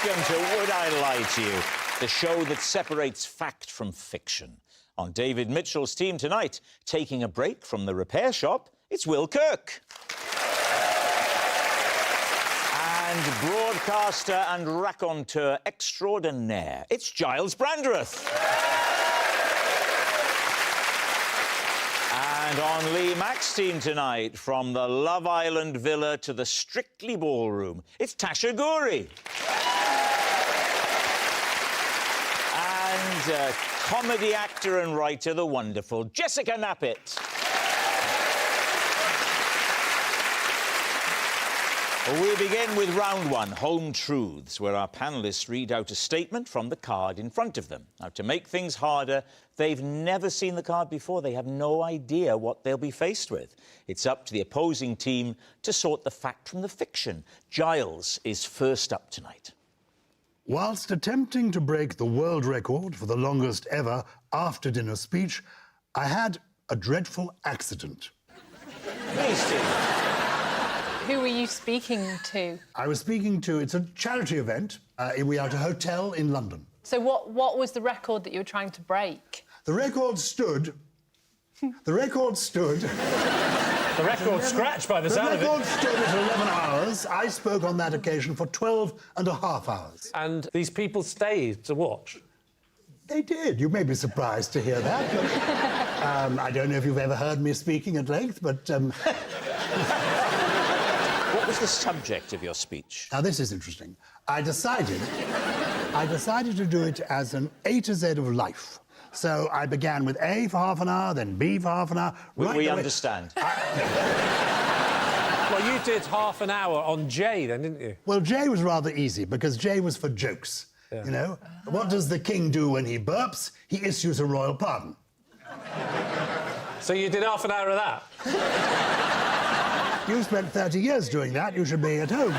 Welcome to Would I Lie to You, the show that separates fact from fiction. On David Mitchell's team tonight, taking a break from the repair shop, it's Will Kirk. And broadcaster and raconteur extraordinaire, it's Giles Brandreth. And on Lee Mack's team tonight, from the Love Island villa to the Strictly ballroom, it's Tasha Ghouri. And comedy actor and writer, the wonderful Jessica Knappett. We begin with round one, Home Truths, where our panellists read out a statement from the card in front of them. Now, to make things harder, they've never seen the card before. They have no idea what they'll be faced with. It's up to the opposing team to sort the fact from the fiction. Giles is first up tonight. Whilst attempting to break the world record for the longest ever after-dinner speech, I had a dreadful accident. Please, Steve. Who were you speaking to? I was speaking to, it's a charity event. We are at a hotel in London. So what was the record that you were trying to break? The record stood... The record stood scratched by the sound of it. The record stood at 11 hours. I spoke on that occasion for 12 and a half hours. And these people stayed to watch? They did. You may be surprised to hear that. But, I don't know if you've ever heard me speaking at length, but... What was the subject of your speech? Now, this is interesting. I decided to do it as an A to Z of life. So I began with A for half an hour, then B for half an hour. We understand. Well, you did half an hour on J then, didn't you? Well, J was rather easy, because J was for jokes. Yeah. You know? What does the king do when he burps? He issues a royal pardon. So you did half an hour of that? You spent 30 years doing that. You should be at home.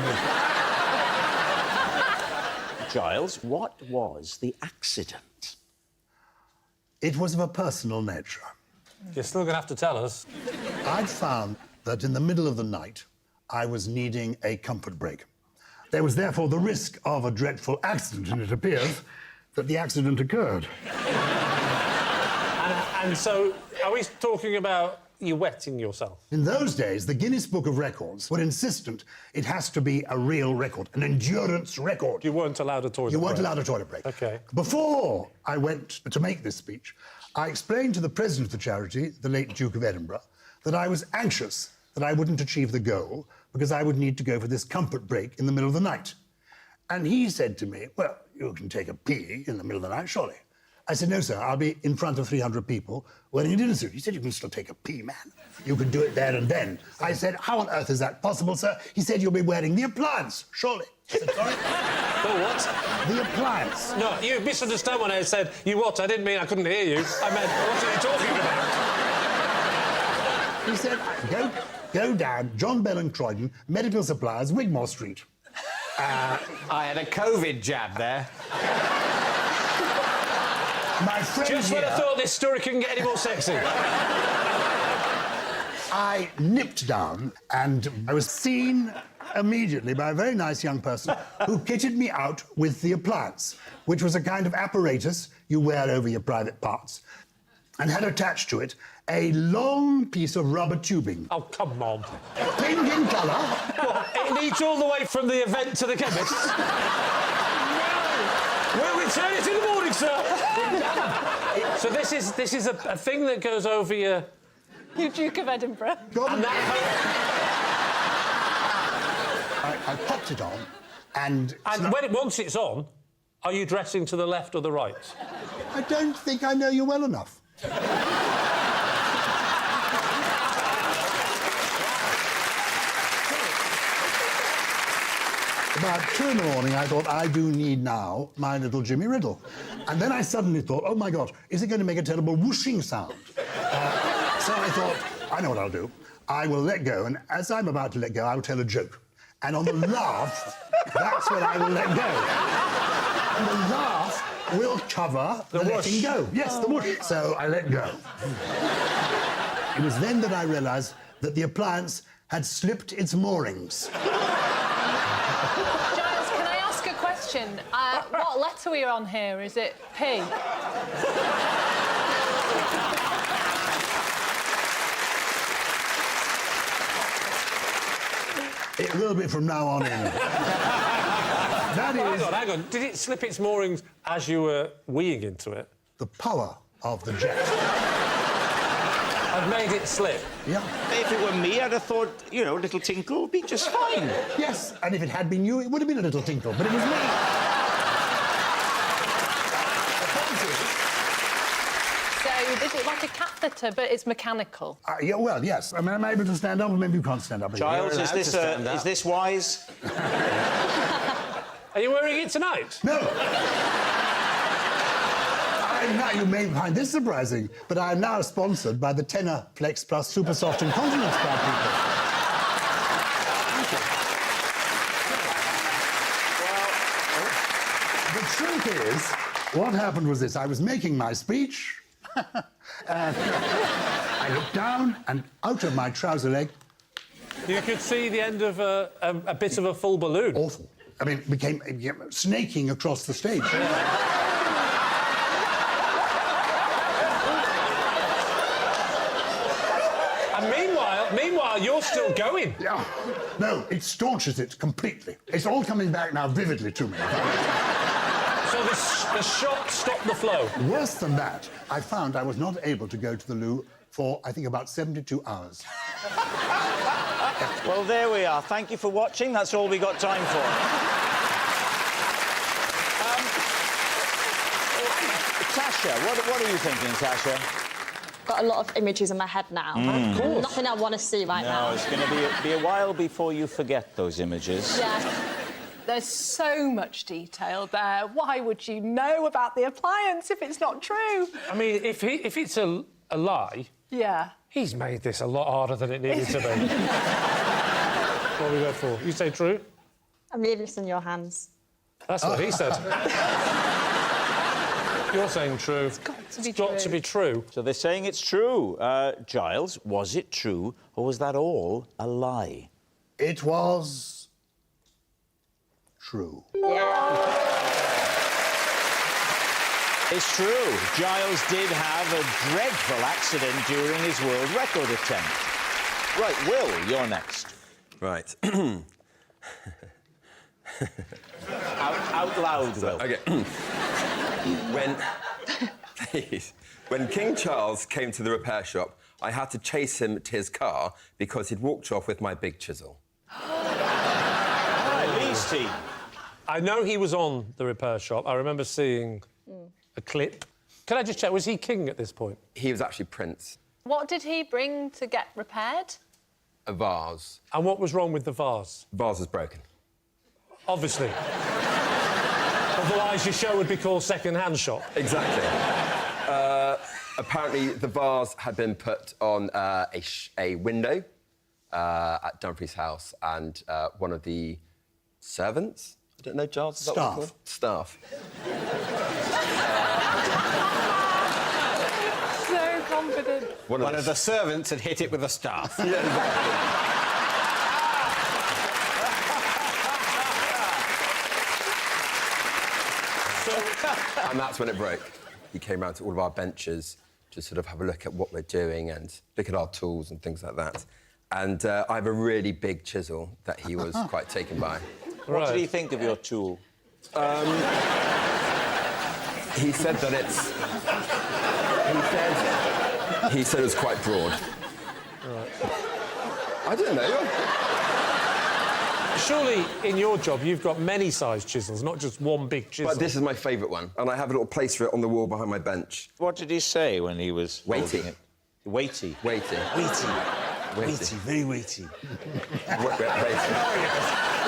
Giles, what was the accident? It was of a personal nature. You're still going to have to tell us. I'd found that in the middle of the night, I was needing a comfort break. There was therefore the risk of a dreadful accident, and it appears that the accident occurred. And so, are we talking about you wetting yourself? In those days, the Guinness Book of Records were insistent it has to be a real record, an endurance record. You weren't allowed a toilet break? You weren't allowed a toilet break. OK. Before I went to make this speech, I explained to the president of the charity, the late Duke of Edinburgh, that I was anxious that I wouldn't achieve the goal because I would need to go for this comfort break in the middle of the night. And he said to me, well, you can take a pee in the middle of the night, surely. I said, no, sir, I'll be in front of 300 people wearing a dinner suit. He said, you can still take a pee, man. You can do it there and then. I said, how on earth is that possible, sir? He said, you'll be wearing the appliance, surely. I said, sorry? The what? The appliance. No, you misunderstood when I said, you what? I didn't mean I couldn't hear you. I meant, what are you talking about? He said, go down, John Bell and Croydon, Medical Supplies, Wigmore Street. I had a COVID jab there. My friend Just when I thought this story couldn't get any more sexy. I nipped down and I was seen immediately by a very nice young person who kitted me out with the appliance, which was a kind of apparatus you wear over your private parts, and had attached to it a long piece of rubber tubing. Oh, come on. Pink in colour. What? It leads all the way from the event to the chemist? No! We'll return it in the morning, sir. So this is a thing that goes over your... You Duke of Edinburgh. And that... I popped it on, and... once it's on, are you dressing to the left or the right? I don't think I know you well enough. About 2 in the morning, I thought, I do need now my little Jimmy Riddle. And then I suddenly thought, oh, my God, is it going to make a terrible whooshing sound? So I thought, I know what I'll do. I will let go, and as I'm about to let go, I will tell a joke. And on the laugh, that's when I will let go. And the laugh will cover the letting go. Yes, the whoosh. So I let go. It was then that I realised that the appliance had slipped its moorings. Giles, can I ask a question? question. What letter are we on here? Is it P? It will be from now on in. That is Hang on. Did it slip its moorings as you were weeing into it? the power of the jet. I've made it slip. Yeah. If it were me, I'd have thought, you know, a little tinkle would be just fine. Yes, and if it had been you, it would have been a little tinkle, but it was me. So is it like a catheter, but it's mechanical? Yeah, well, yes. I mean, I'm able to stand up, or maybe you can't stand up. Giles, allowed to stand up. is this wise? Are you wearing it tonight? No. Now, you may find this surprising, but I am now sponsored by the Tenor Flex Plus Super Soft Incontinence Pad people. Well, the truth is, what happened was this. I was making my speech, and I looked down, and out of my trouser leg... You could see the end of a bit of a full balloon. Awful. I mean, it became snaking across the stage. And meanwhile, you're still going. Yeah. No, it staunches it completely. It's all coming back now vividly to me. So the shot stopped the flow. Worse than that, I found I was not able to go to the loo for, I think, about 72 hours. Well, there we are. Thank you for watching. That's all we got time for. Tasha, what are you thinking, Tasha? Got a lot of images in my head now. Of course. Nothing I want to see right now. No, it's going to be a while before you forget those images. Yeah. There's so much detail there. Why would you know about the appliance if it's not true? I mean, if it's a lie, Yeah. he's made this a lot harder than it needed to be. What we go for? You say true? I'm leaving this in your hands. That's what he said. You're saying true. It's got to be It's got true. to be true. So they're saying it's true. Giles, was it true, or was that all a lie? It was... true. It's true. Giles did have a dreadful accident during his world record attempt. Right, Will, you're next. Right. Out loud, Will. Okay. When King Charles came to the repair shop, I had to chase him to his car because he'd walked off with my big chisel. Right, Lee's team. I know he was on the repair shop. I remember seeing a clip. Can I just check, was he king at this point? He was actually Prince. What did he bring to get repaired? A vase. And what was wrong with the vase? Vase was broken. Obviously. Otherwise, your show would be called Second-Hand Shop. Exactly. Apparently, the vase had been put on a window at Dumfries House, and one of the servants, I don't know, Giles, is that what they're Staff. called? Staff. So confident. One of the servants had hit it with a staff. Yeah, exactly. And that's when it broke. He came round to all of our benches to sort of have a look at what we're doing and look at our tools and things like that. And I have a really big chisel that he was quite taken by. What did he think of your tool? He said that he said it was quite broad. Right. I don't know. Surely, in your job, you've got many sized chisels, not just one big chisel. But this is my favourite one, and I have a little place for it on the wall behind my bench. What did he say when he was Weighty. holding it? Weighty. Weighty. Weighty. Weighty. Very weighty. Weighty.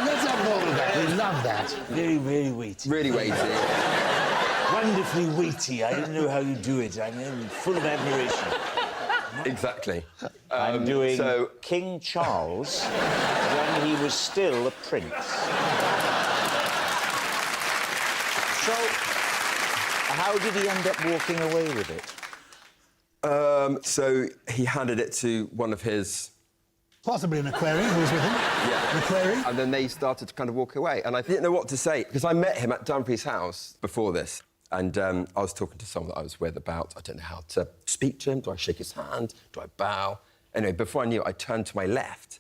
Let's have more of that. We love that. Very, very weighty. Really weighty. Wonderfully weighty. I don't know how you do it. I'm full of admiration. Exactly. I'm doing so- King Charles when he was still a prince. So, how did he end up walking away with it? So he handed it to one of his Possibly an aquarium. Who was with him? Yeah. An aquarium? And then they started to kind of walk away. And I didn't know what to say, because I met him at Dumfries house before this. And I was talking to someone that I was with about, I don't know how to speak to him. Do I shake his hand? Do I bow? Anyway, before I knew it, I turned to my left.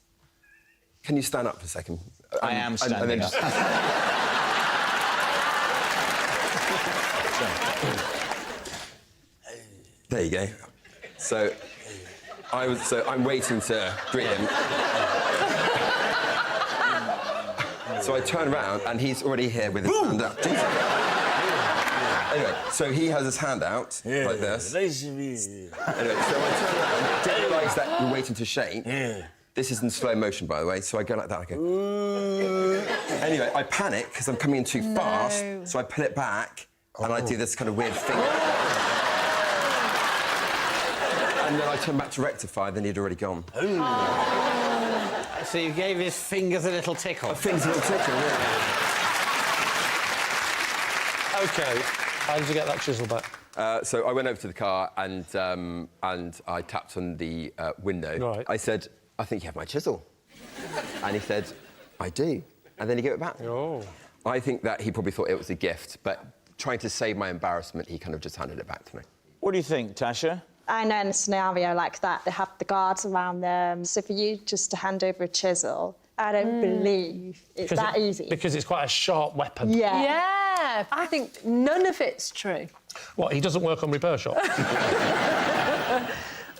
Can you stand up for a second? I am standing up. There you go. So I'm waiting to greet him. So I turn around and he's already here with his hand up. Anyway, so he has his hand out like this. Anyway, so I turn around, didn't realise that we're waiting to shake. This is in slow motion, by the way, so I go like that, I go... Anyway, I panic, because I'm coming in too fast, so I pull it back, and I do this kind of weird thing. And then I turn back to rectify, then he'd already gone. So you gave his fingers a little tickle? A finger's a little tickle, yeah. OK, how did you get that chisel back? So I went over to the car, and I tapped on the window. Right. I said, I think you have my chisel. And he said, I do. And then he gave it back. Oh. I think that he probably thought it was a gift, but trying to save my embarrassment, he kind of just handed it back to me. What do you think, Tasha? I know in a scenario like that, they have the guards around them. So for you just to hand over a chisel, I don't believe it's that easy. Because it's quite a sharp weapon. Yeah. Yeah, I think none of it's true. What, he doesn't work on repair shop?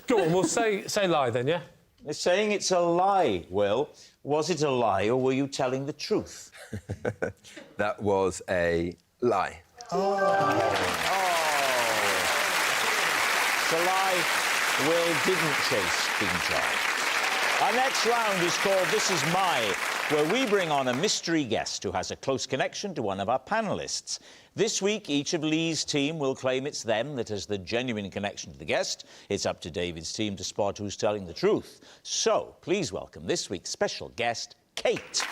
Go on, well, say lie then, yeah? They're saying it's a lie, Will. Was it a lie, or were you telling the truth? That was a lie. It's a lie. Will didn't chase King Charles. Our next round is called This Is My, where we bring on a mystery guest who has a close connection to one of our panellists. This week, each of Lee's team will claim it's them that has the genuine connection to the guest. It's up to David's team to spot who's telling the truth. So, please welcome this week's special guest, Kate. So,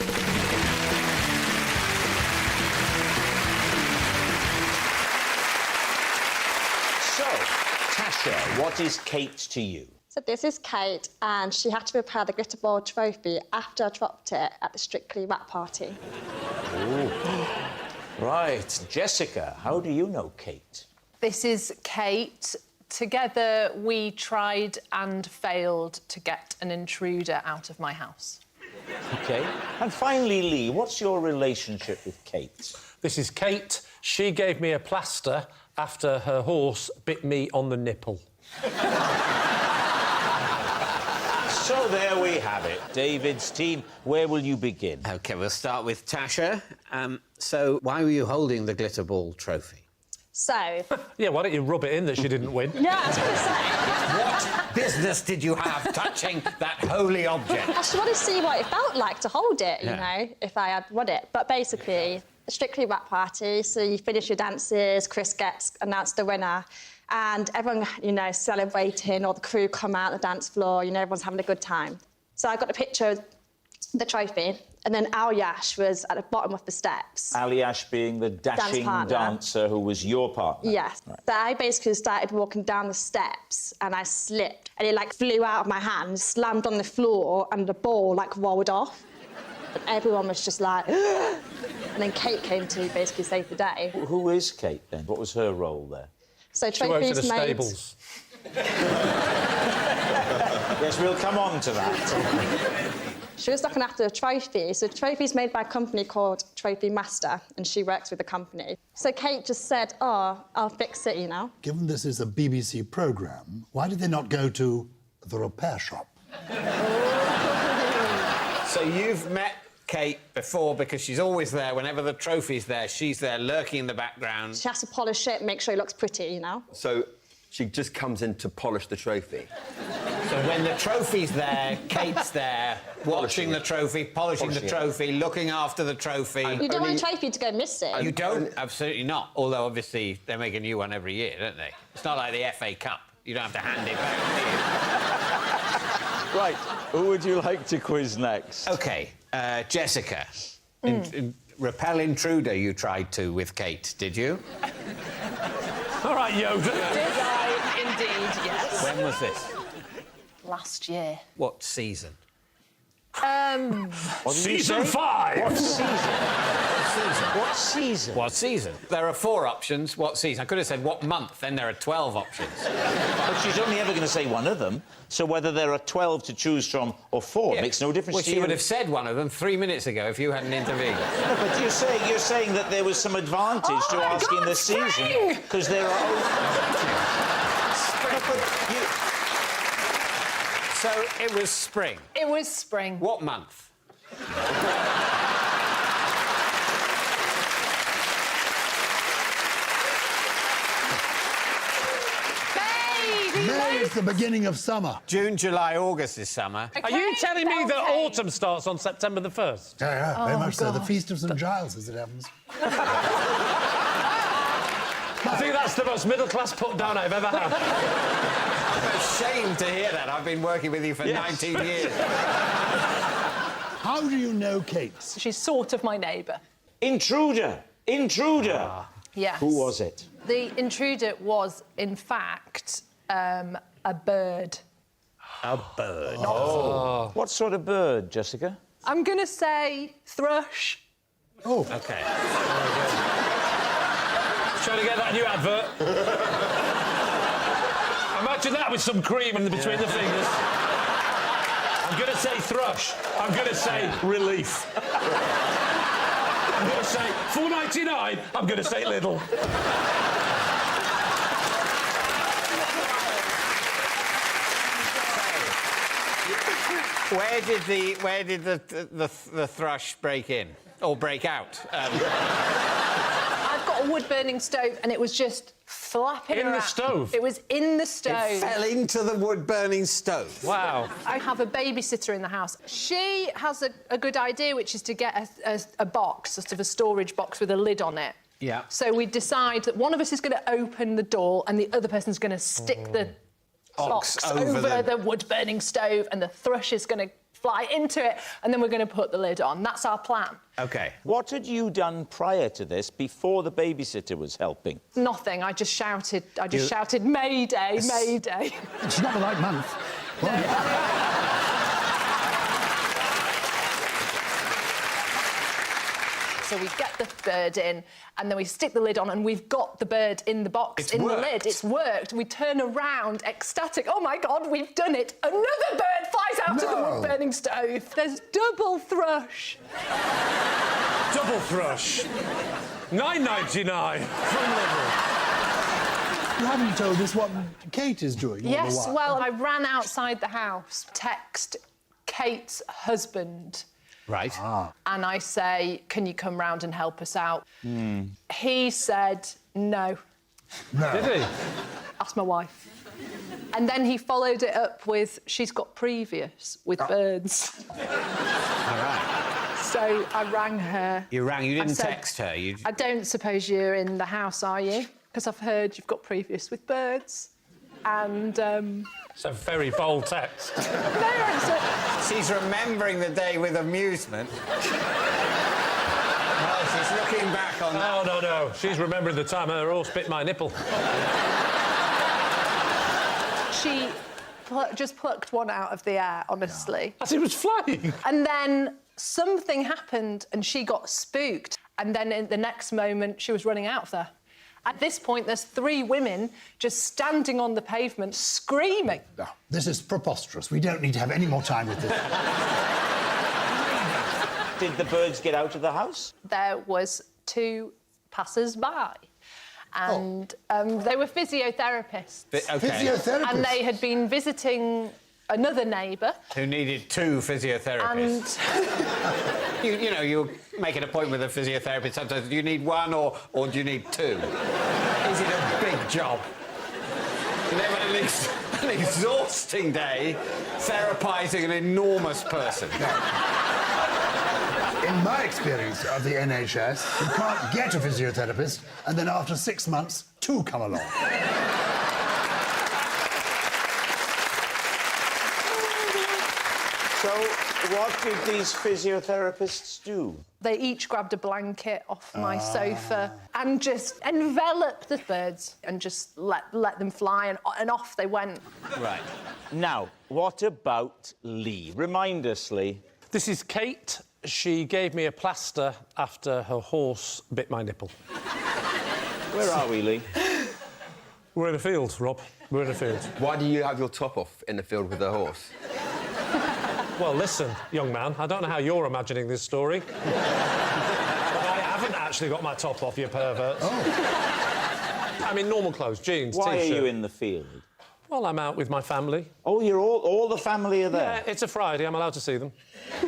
Tasha, what is Kate to you? So this is Kate, and she had to repair the glitter ball trophy after I dropped it at the Strictly Rap party. Right. Jessica, how do you know Kate? This is Kate. Together, we tried and failed to get an intruder out of my house. OK. And finally, Lee, what's your relationship with Kate? This is Kate. She gave me a plaster after her horse bit me on the nipple. So there we have it. David's team, where will you begin? OK, we'll start with Tasha. So why were you holding the glitter ball trophy? So... Yeah, why don't you rub it in that she didn't win? Yeah, I was going to say. What business did you have touching that holy object? I just want to see what it felt like to hold it, you know, if I had won it. But basically, a Strictly Rap party, so you finish your dances, Chris gets announced the winner, and everyone, you know, celebrating, all the crew come out on the dance floor, you know, everyone's having a good time. So I got a picture of the trophy, and then Al Yash was at the bottom of the steps. Aliash being the dashing dancer who was your partner. Yes. Right. So I basically started walking down the steps, and I slipped, and it, like, flew out of my hand, slammed on the floor, and the ball, like, rolled off. And everyone was just like... And then Kate came to basically save the day. Who is Kate, then? What was her role there? So She worked at the stables. Yes, we'll come on to that. She was looking after a trophy. So the trophy's made by a company called Trophy Master, and she works with the company. So Kate just said, oh, I'll fix it, you know. Given this is a BBC programme, why did they not go to the repair shop? So you've met Kate before because she's always there. Whenever the trophy's there, she's there lurking in the background. She has to polish it, make sure it looks pretty, you know. So she just comes in to polish the trophy. So when the trophy's there, Kate's there, watching the trophy, polishing the trophy, looking after the trophy. You don't want a trophy to go missing. You don't? Absolutely not. Although, obviously, they make a new one every year, don't they? It's not like the FA Cup. You don't have to hand it back, do you? Right, who would you like to quiz next? OK, Jessica. Repel intruder you tried to with Kate, did you? All right, Yoda. Did I? Indeed, yes. When was this? Last year. What season? What did you Season say? 5! What season? What season? What season? There are 4 options. What season? I could have said what month, then there are 12 options. But she's only ever going to say one of them. So whether there are 12 to choose from or 4 makes no difference Well, to she you. would have said one of them 3 minutes ago if you hadn't intervened. No, but you're saying that there was some advantage to asking the season because there are. No, but So it was spring. It was spring. What month? May is the beginning of summer. June, July, August is summer. Are you telling me that Okay. autumn starts on September the 1st? Yeah, very much so. The God. Feast of St Giles, as it happens. I think that's the most middle-class put-down I've ever had. I'm ashamed to hear that. I've been working with you for 19 years. How do you know Kate? She's sort of my neighbour. intruder. Yes. Who was it? The intruder was, in fact, a bird. A bird. What sort of bird, Jessica? I'm going to say thrush. Oh, OK. Trying to get that new advert. Imagine that with some cream in between the fingers. I'm going to say thrush. I'm going to say relief. I'm going to say $4.99. I'm going to say little. Where did the thrush break in or break out? I've got a wood-burning stove, and it was just flapping In the around. stove? It was in the stove. It fell into the wood-burning stove. Wow. I have a babysitter in the house. She has a good idea, which is to get a box, sort of a storage box with a lid on it. Yeah. So we decide that one of us is going to open the door and the other person's going to stick the box over the wood-burning stove, and the thrush is going to fly into it, and then we're going to put the lid on. That's our plan. OK. What had you done prior to this, before the babysitter was helping? Nothing. I just shouted. Shouted, "Mayday, Mayday!" it's not the right month. So we get the bird in, and then we stick the lid on, and we've got the bird in the box, the lid. It's worked. We turn around, ecstatic. Oh, my God, we've done it. Another bird flies out of the wood-burning stove. There's double thrush. Double thrush. $9.99 from Lidl. You haven't told us what Kate is doing all the Yes, while. well, I ran outside the house, text Kate's husband. Right. And I say, can you come round and help us out? He said, no. Did he? Ask my wife. And then he followed it up with, she's got previous with birds. All right. So I rang her. You rang. You didn't said, text her. You. I don't suppose you're in the house, are you? Because I've heard you've got previous with birds. And It's a very bold text. She's remembering the day with amusement. Well, she's looking back on that. No. She's remembering the time her horse bit my nipple. she just plucked one out of the air, honestly. As it was flying. And then something happened and she got spooked. And then in the next moment, she was running out of there. At this point, there's 3 women just standing on the pavement screaming. No, this is preposterous. We don't need to have any more time with this. Did the birds get out of the house? There was 2 passers-by. And they were physiotherapists. Okay. Physiotherapist. And they had been visiting another neighbour. Who needed 2 physiotherapists. And You know, you make an appointment with a physiotherapist. Sometimes do you need 1 or do you need 2? Is it a big job? You know, an exhausting day therapizing an enormous person. In my experience of the NHS, you can't get a physiotherapist, and then after 6 months, 2 come along. So, what did these physiotherapists do? they each grabbed a blanket off my sofa and just enveloped the birds and just let them fly, and off they went. Right. Now, what about Lee? Remind us, Lee. This is Kate. She gave me a plaster after her horse bit my nipple. Where are we, Lee? We're in a field, Rob. We're in a field. Why do you have your top off in the field with the horse? Well, listen, young man, I don't know how you're imagining this story. But I haven't actually got my top off, you perverts. Oh. I'm in normal clothes, jeans, Why T-shirt. are you in the field? Well, I'm out with my family. Oh, you're all the family are there? Yeah, it's a Friday, I'm allowed to see them. So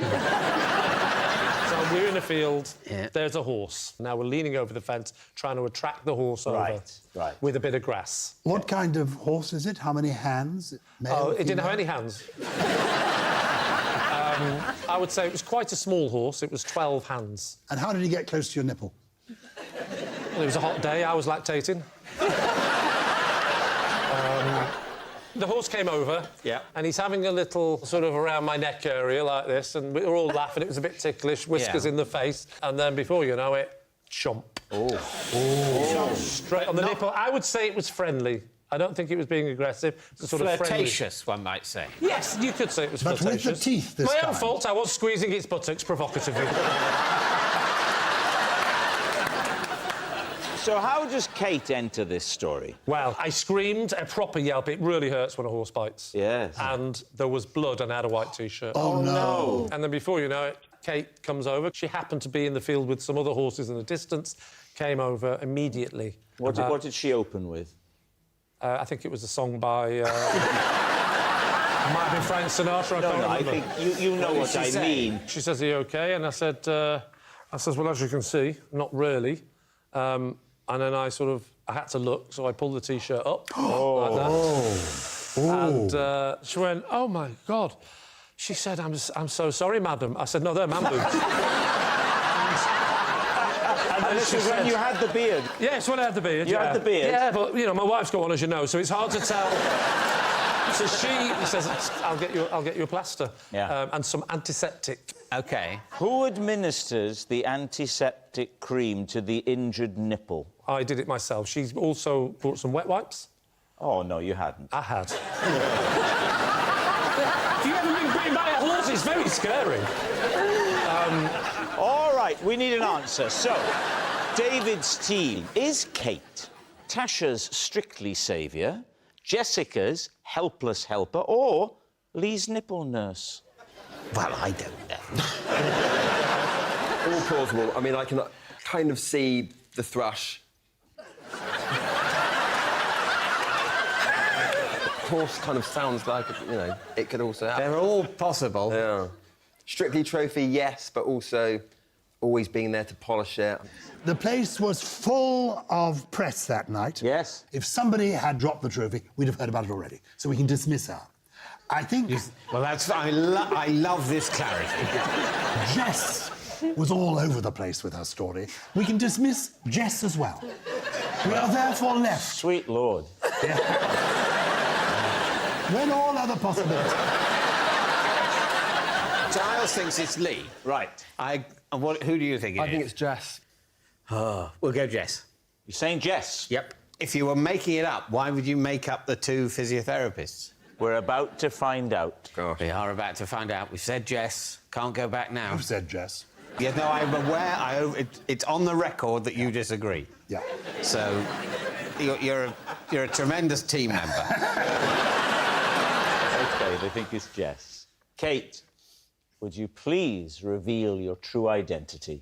we're in a field, there's a horse. Now we're leaning over the fence, trying to attract the horse over. Right. With a bit of grass. What kind of horse is it? How many hands? Male, Oh, it didn't female? have any hands. I would say it was quite a small horse. It was 12 hands. And how did he get close to your nipple? Well, it was a hot day. I was lactating. The horse came over, and he's having a little sort of around my neck area like this, and we were all laughing. It was a bit ticklish, whiskers in the face, and then before you know it, chomp. Straight on the nipple. I would say it was friendly. I don't think it was being aggressive. It's sort of Flirtatious, one might say. Yes, you could say it was But flirtatious. with the teeth this My time. own fault. I was squeezing its buttocks provocatively. So how does Kate enter this story? Well, I screamed a proper yelp. It really hurts when a horse bites. Yes. And there was blood and I had a white T-shirt. Oh, no. And then before you know it, Kate comes over. She happened to be in the field with some other horses in the distance, came over immediately. What did she open with? I think it was a song by... it might have been Frank Sinatra, I can't I remember. think you know what I mean. She says, are you OK? And I said, well, as you can see, not really. And then I had to look, so I pulled the T-shirt up like that. And she went, oh, my God. She said, I'm so sorry, madam. I said, no, they're man boobs. And this is when you had the beard. Yes, when I had the beard. You had the beard? Yeah, but, you know, my wife's got one, as you know, so it's hard to tell. So she says, I'll get you a plaster. Yeah. And some antiseptic. OK. Who administers the antiseptic cream to the injured nipple? I did it myself. She's also brought some wet wipes. Oh, no, you hadn't. I had. If you ever been bitten by a horse, it's very scary. All right, we need an answer. So, David's team. Is Kate Tasha's strictly saviour, Jessica's helpless helper, or Lee's nipple nurse? Well, I don't know. All plausible. I mean, I can kind of see the thrush. Horse kind of sounds like, you know, it could also happen. They're all possible. Yeah. Strictly trophy, yes, but also always being there to polish it. The place was full of press that night. Yes. If somebody had dropped the trophy, we'd have heard about it already. So we can dismiss her. I think Well, that's... I love this clarity. Jess was all over the place with her story. We can dismiss Jess as well. We are therefore left Sweet Lord. when all other possibilities... Giles thinks it's Lee. Right. Who do you think it is? I think it's Jess. Oh, we'll go Jess. You're saying Jess? Yep. If you were making it up, why would you make up the two physiotherapists? We're about to find out. Gosh. We are about to find out. We've said Jess. Can't go back now. Who said Jess? Yeah, no, I'm aware. It's on the record that you disagree. Yeah. So you're a tremendous team member. OK, they think it's Jess. Kate, would you please reveal your true identity?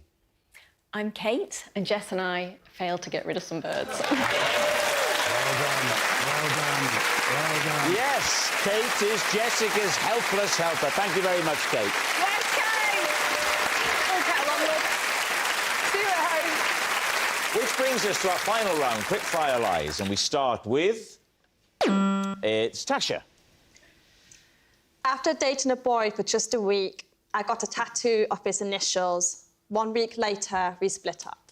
I'm Kate, and Jess and I failed to get rid of some birds. Well done. Well done. Well done. Yes, Kate is Jessica's helpless helper. Thank you very much, Kate. Yes, Kate! OK, onwards. See you at home. Which brings us to our final round, quick-fire lies, and we start with... It's Tasha. After dating a boy for just a week, I got a tattoo of his initials. 1 week later, we split up.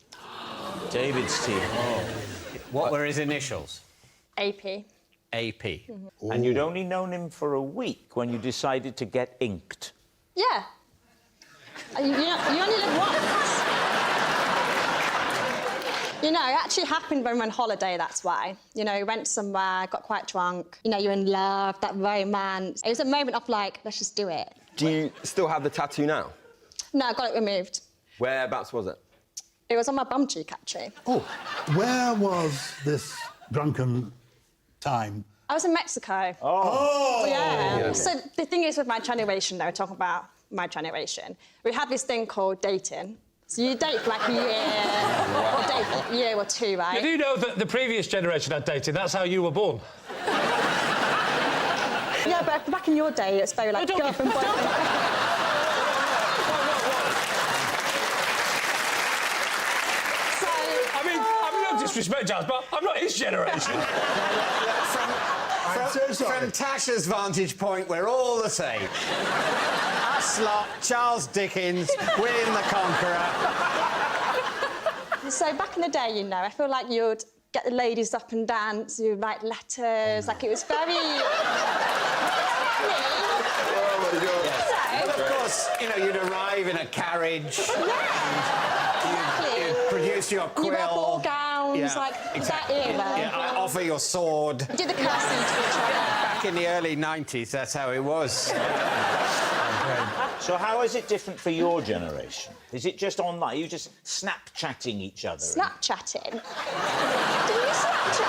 David's team. What were his initials? AP. AP. And you'd only known him for a week when you decided to get inked. Yeah. You only live once. You know, it actually happened when we were on holiday, that's why. You know, we went somewhere, got quite drunk. You know, you're in love, that romance. It was a moment of, like, let's just do it. Do you still have the tattoo now? No, I got it removed. Whereabouts was it? It was on my bum cheek, actually. Oh, where was this drunken time? I was in Mexico. Oh! Yeah. So the thing is with my generation, though, talking about my generation, we had this thing called dating. So you date for like a year, or date for a year or two, right? You do know that the previous generation had dating. That's how you were born. Yeah, but back in your day, it's very like girlfriend, boyfriend. I mean, no disrespect, Giles, but I'm not his generation. I'm so sorry. From Tasha's vantage point, we're all the same. Us lot, Charles Dickens, William the Conqueror. So back in the day, you know, I feel like you'd get the ladies up and dance, you'd write letters, like it was very... Oh, my God. Well, of course, you know, you'd arrive in a carriage. Exactly. You'd produce your quill. You wear ball gowns, like exactly. that era. Yeah, I offer your sword. Do the curtsy to each other. Back in the early 90s, that's how it was. So how is it different for your generation? Is it just online? Are you just Snapchatting each other? Snapchatting? Do you Snapchat?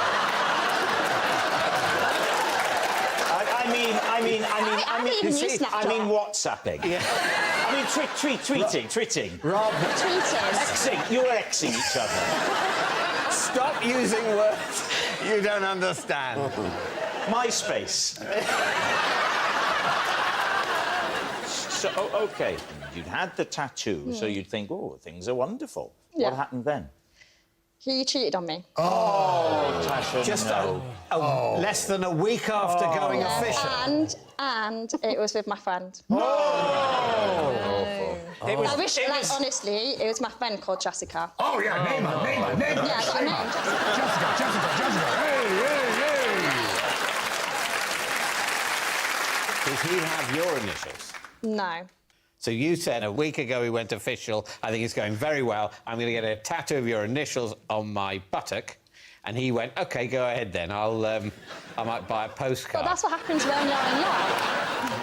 I don't even use Snapchat. I mean WhatsApping. Yeah. I mean tweeting. Rob, Tweeting. Xing. You're Xing each other. stop using words you don't understand. MySpace. So, OK, you'd had the tattoo, so you'd think, oh, things are wonderful. Yeah. What happened then? He cheated on me. Oh, Tasha, Just no. less than a week after going official. And it was with my friend. It was, I wish, honestly, it was my friend called Jessica. Oh, yeah, name her. Yeah, I got a name. Jessica. Hey. Did he have your initials? No. So you said a week ago he went official. I think it's going very well. I'm going to get a tattoo of your initials on my buttock. And he went, OK, go ahead then. I might buy a postcard. But that's what happens when you're in love.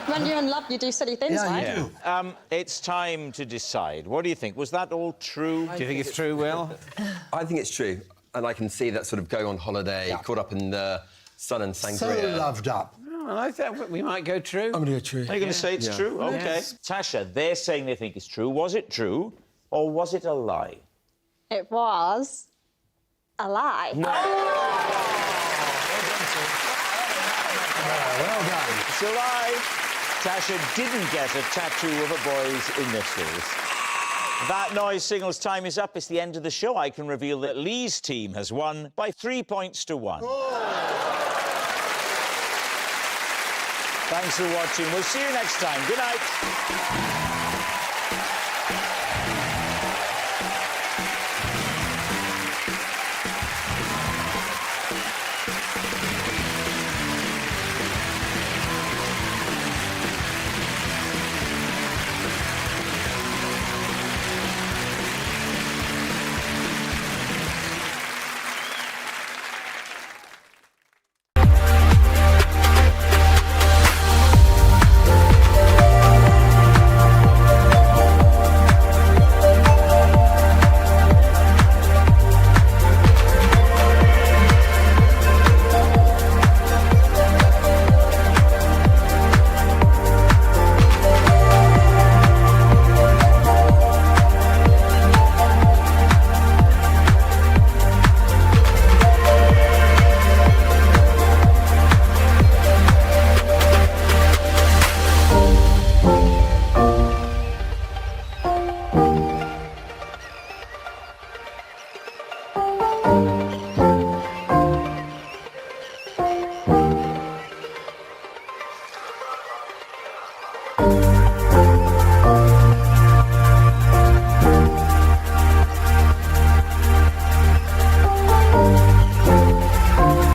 When you're in love, you do silly things, right? You do. It's time to decide. What do you think? Was that all true? Do you think it's true, Will? I think it's true. And I can see that sort of going on holiday, caught up in the sun and sangria. So loved up. Oh, I thought we might go true. I'm going to go true. Are you going to say it's true? OK. Yes. Tasha, they're saying they think it's true. Was it true or was it a lie? It was a lie. Well done. It's a lie. Tasha didn't get a tattoo of a boy's initials. That noise signals time is up. It's the end of the show. I can reveal that Lee's team has won by 3 points to 1. Thanks for watching. We'll see you next time. Good night.